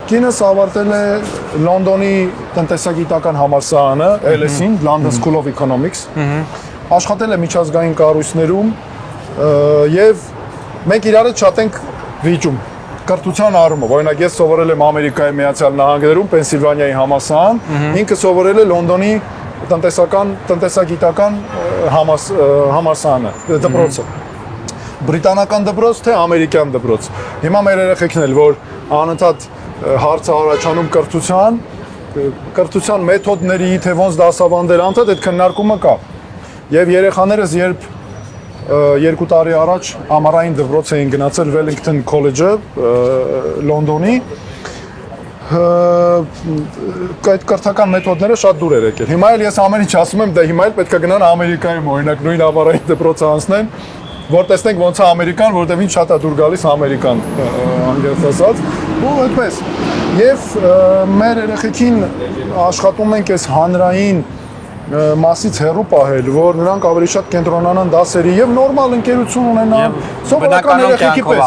Կինս ավարտել է Լոնդոնի տնտեսագիտական համալսարանը, LSE-ին, London School of Economics։ Աշխատել է միջազգային կառույցներում եւ մենք իրար հետ շատ ենք վիճում։ Կրթության առումով, օրինակ ես սովորել եմ Ամերիկայի Միացյալ Նահանգներում, Պենսիլվանիայի համալսարան, ինքը սովորել է Լոնդոնի տնտեսագիտական համալսարանը, դպրոցը։ Բրիտանական դպրոց թե ամերիկյան դպրոց։ Հիմա մեր երեխեքն էլ, որ անընդհատ հարց առաջանում կրթության մեթոդների, թե ոնց դասավանդել, անընդհատ այդ քննարկումը կա։ Եվ երեխաներս երբ 2 տարի առաջ ամառային դպրոց էին գնացել Wellington College-ը Լոնդոնի, այդ կրթական մեթոդները շատ դուր էր եկել։ Հիմա էլ ես ամեն ինչ ասում եմ, դե հիմա էլ պետք է գնան Ամերիկայում, օրինակ նույն ամառային դպրոցը անցնեն, որ տեսնենք ոնց է Ամերիկան, որտեղ ինչ շատ է դուր գալիս Ամերիկան, անգլիաց ասած, ու այդպես։ Եվ մեր երեխեքին աշխատում ենք այս հանրային մասից հեռու պահել, որ նրանք ավելի շատ կենտրոնանան դասերի եւ նորմալ ընկերություն ունենան, սովորական երեխեքի պես։